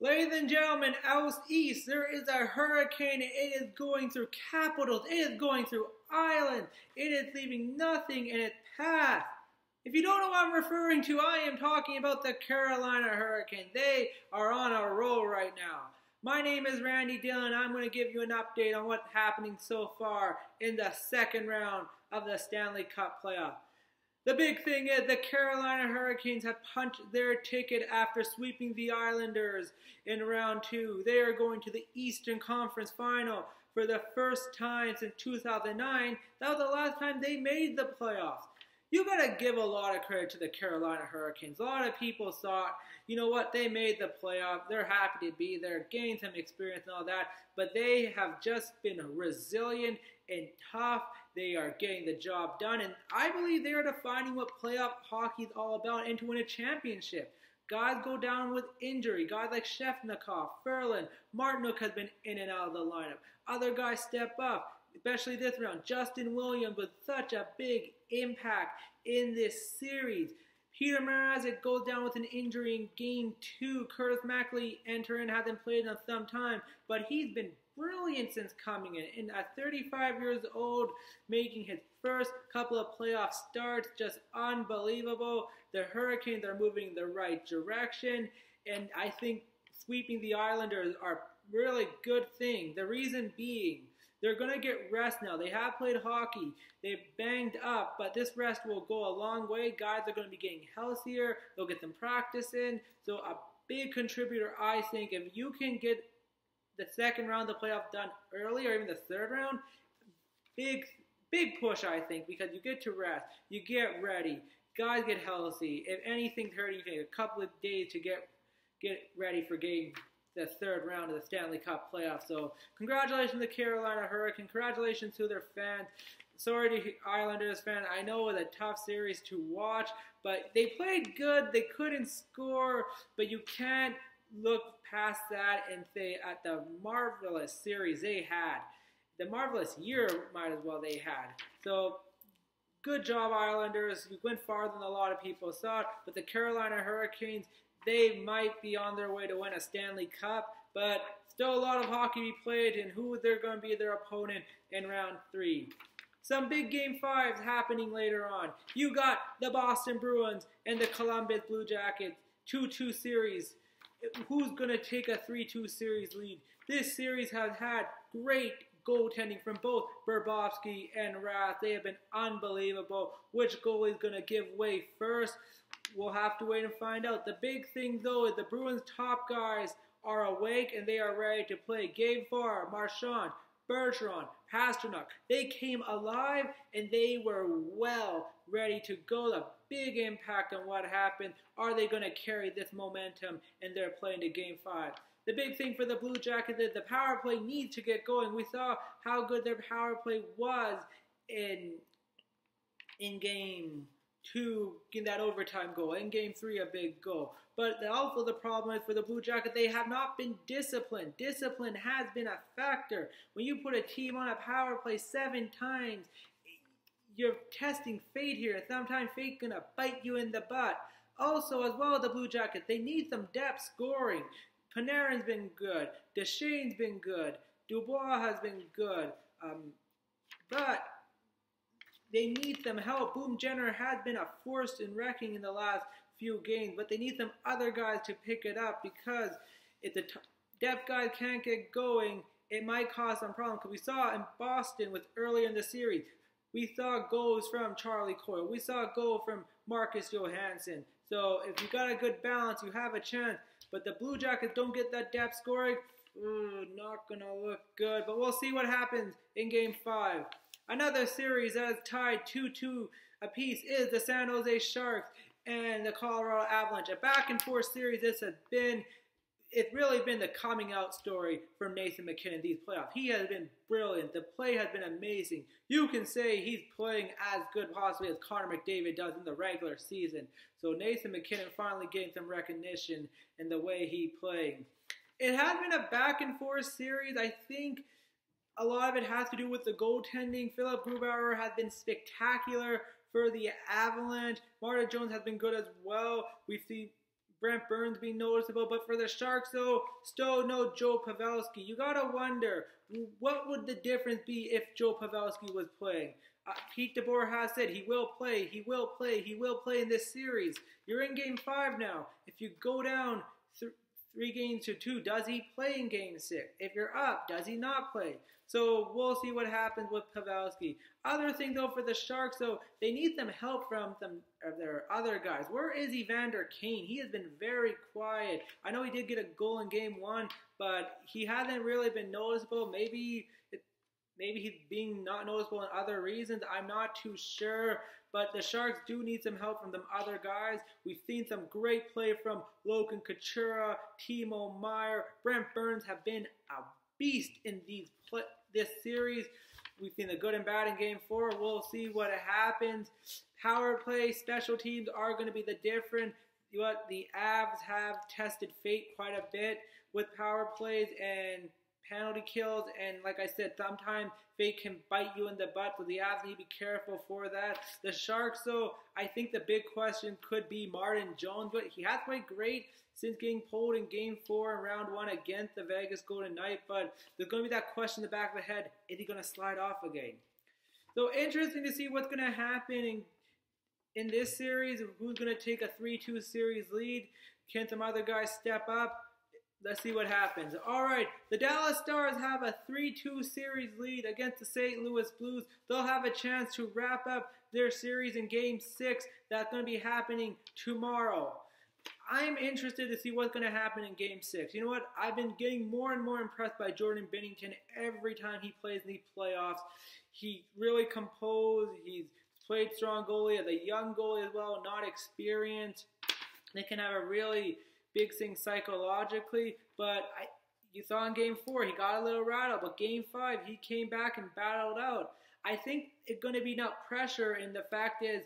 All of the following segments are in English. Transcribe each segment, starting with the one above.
Ladies and gentlemen, out east, there is a hurricane. It is going through capitals. It is going through islands. It is leaving nothing in its path. If you don't know what I'm referring to, I am talking about the Carolina Hurricanes. They are on a roll right now. My name is Randy Dillon. I'm going to give you an update on what's happening so far in the second round of the Stanley Cup Playoffs. The big thing is the Carolina Hurricanes have punched their ticket after sweeping the Islanders in round 2. They are going to the Eastern Conference Final for the first time since 2009. That was the last time they made the playoffs. You gotta give a lot of credit to the Carolina Hurricanes. A lot of people thought, you know what, they made the playoffs. They're happy to be there, gained some experience and all that. But they have just been resilient and tough. They are getting the job done. And I believe they are defining what playoff hockey is all about and to win a championship. Guys go down with injury. Guys like Shefnikov, Ferland, Martinook has been in and out of the lineup. Other guys step up. Especially this round, Justin Williams with such a big impact in this series. Peter Mrazek goes down with an injury in Game 2. Curtis Mackley entering, hasn't played in some time, but he's been brilliant since coming in. And at 35 years old, making his first couple of playoff starts, just unbelievable. The Hurricanes are moving in the right direction, and I think sweeping the Islanders are really good thing. The reason being, they're going to get rest now. They have played hockey. They've banged up, but this rest will go a long way. Guys are going to be getting healthier. They'll get some practice in. So a big contributor, I think, if you can get the second round of the playoff done early or even the third round, big push, I think, because you get to rest. You get ready. Guys get healthy. If anything's hurting, you take a couple of days to get ready for game the third round of the Stanley Cup Playoffs. So congratulations to the Carolina Hurricanes. Congratulations to their fans. Sorry to Islanders fans. I know it was a tough series to watch, but they played good. They couldn't score, but you can't look past that and say at the marvelous series they had. The marvelous year might as well they had. So good job, Islanders. You went farther than a lot of people thought, but the Carolina Hurricanes, they might be on their way to win a Stanley Cup, but still a lot of hockey to be played, and who they're going to be their opponent in round 3. Some big Game 5s happening later on. You got the Boston Bruins and the Columbus Blue Jackets, 2-2 series. Who's going to take a 3-2 series lead? This series has had great goaltending from both Bobrovsky and Rath. They have been unbelievable. Which goalie is going to give way first? We'll have to wait and find out. The big thing, though, is the Bruins' top guys are awake and they are ready to play. Game 4, Marchand, Bergeron, Pasternak. They came alive and they were well ready to go. The big impact on what happened. Are they going to carry this momentum and they're playing to Game 5? The big thing for the Blue Jackets is the power play needs to get going. We saw how good their power play was in Game 2, getting that overtime goal. In Game 3, a big goal. But also the problem is for the Blue Jackets, they have not been disciplined. Discipline has been a factor. When you put a team on a power play 7 times, you're testing fate here. Sometimes fate's going to bite you in the butt. Also, as well as the Blue Jackets, they need some depth scoring. Panarin's been good. Deschain's been good. Dubois has been good. But they need some help. Boom Jenner has been a force in wrecking in the last few games, but they need some other guys to pick it up because if the depth guys can't get going, it might cause some problems. Because we saw in Boston with earlier in the series, we saw goals from Charlie Coyle. We saw a goal from Marcus Johansson. So if you got a good balance, you have a chance. But the Blue Jackets don't get that depth scoring, not going to look good. But we'll see what happens in Game 5. Another series that is tied 2-2 apiece is the San Jose Sharks and the Colorado Avalanche. A back-and-forth series this has been. It's really been the coming out story for Nathan MacKinnon these playoffs. He has been brilliant. The play has been amazing. You can say he's playing as good possibly as Connor McDavid does in the regular season. So Nathan MacKinnon finally getting some recognition in the way he played. It has been a back-and-forth series. I think a lot of it has to do with the goaltending. Philip Grubauer has been spectacular for the Avalanche. Marta Jones has been good as well. We see Brent Burns being noticeable. But for the Sharks, though, still no Joe Pavelski. You got to wonder, what would the difference be if Joe Pavelski was playing? Pete DeBoer has said he will play, he will play, he will play in this series. You're in Game 5 now. If you go down 3 games to 2, does he play in Game 6? If you're up, does he not play? So we'll see what happens with Pavelski. Other thing, though, for the Sharks, though, they need some help from their other guys. Where is Evander Kane? He has been very quiet. I know he did get a goal in Game 1, but he hasn't really been noticeable. Maybe he's being not noticeable in other reasons. I'm not too sure. But the Sharks do need some help from them other guys. We've seen some great play from Logan Couture, Timo Meier. Brent Burns have been a beast in this series. We've seen the good and bad in Game 4. We'll see what happens. Power play, special teams are going to be the difference. The Avs have tested fate quite a bit with power plays and penalty kills, and like I said, sometimes fate can bite you in the butt, so the Avs need to be careful for that. The Sharks, though, I think the big question could be Martin Jones, but he has played great since getting pulled in Game 4 in Round 1 against the Vegas Golden Knights, but there's going to be that question in the back of the head, is he going to slide off again? So interesting to see what's going to happen in this series, who's going to take a 3-2 series lead. Can some other guys step up? Let's see what happens. All right, the Dallas Stars have a 3-2 series lead against the St. Louis Blues. They'll have a chance to wrap up their series in Game 6. That's going to be happening tomorrow. I'm interested to see what's going to happen in Game 6. You know what? I've been getting more and more impressed by Jordan Binnington every time he plays in the playoffs. He's really composed. He's played strong goalie, as a young goalie as well, not experienced. They can have a really big thing psychologically, but you saw in Game 4, he got a little rattled, but Game 5, he came back and battled out. I think it's going to be enough pressure, and the fact is,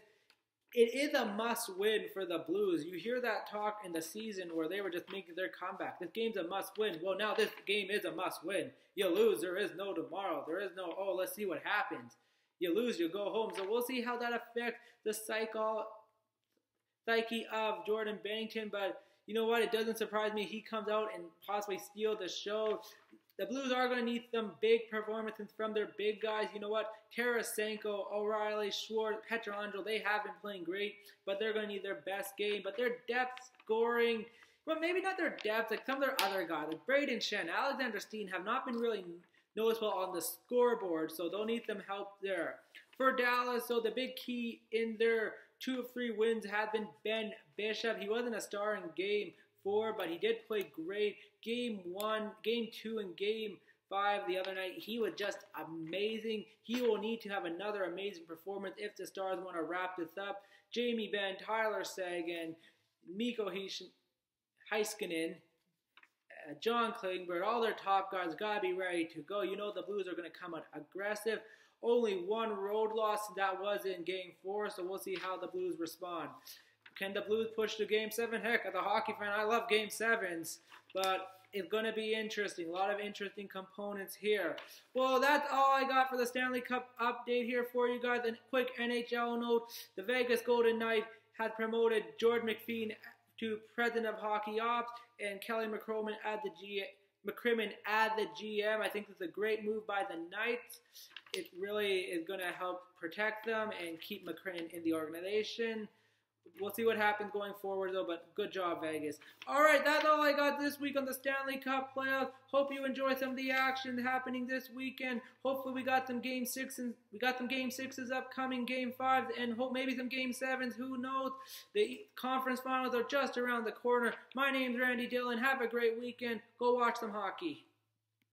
it is a must-win for the Blues. You hear that talk in the season where they were just making their comeback. This game's a must-win. Well, now this game is a must-win. You lose, there is no tomorrow. There is no, oh, let's see what happens. You lose, you go home. So we'll see how that affects the psyche of Jordan Binnington, but you know what? It doesn't surprise me. He comes out and possibly steals the show. The Blues are going to need some big performances from their big guys. You know what? Tarasenko, O'Reilly, Schwartz, Pietrangelo, they have been playing great, but they're going to need their best game. But their depth scoring, well, maybe not their depth, like some of their other guys, like Braden Shen, Alexander Steen, have not been really noticeable on the scoreboard, so they'll need some help there. For Dallas, so the big key in their 2 of 3 wins have been Ben Bishop. He wasn't a star in Game 4, but he did play great. Game 1, Game 2, and Game 5 the other night, he was just amazing. He will need to have another amazing performance if the Stars want to wrap this up. Jamie Benn, Tyler Seguin, Mikko Heiskanen, John Klingberg, all their top guys got to be ready to go. You know the Blues are going to come out aggressive. Only one road loss, that was in Game 4, so we'll see how the Blues respond. Can the Blues push to Game 7? Heck, as a hockey fan, I love Game 7s, but it's going to be interesting. A lot of interesting components here. Well, that's all I got for the Stanley Cup update here for you guys. A quick NHL note, the Vegas Golden Knights has promoted George McPhee to President of Hockey Ops and Kelly McCrimmon as the GM. I think it's a great move by the Knights. It really is going to help protect them and keep McCrinnon in the organization. We'll see what happens going forward, though, but good job, Vegas. All right, that's all I got this week on the Stanley Cup Playoffs. Hope you enjoyed some of the action happening this weekend. Hopefully, we got some Game 6s. We got some Game 6s upcoming, Game 5s, and maybe some Game 7s. Who knows? The conference finals are just around the corner. My name's Randy Dillon. Have a great weekend. Go watch some hockey.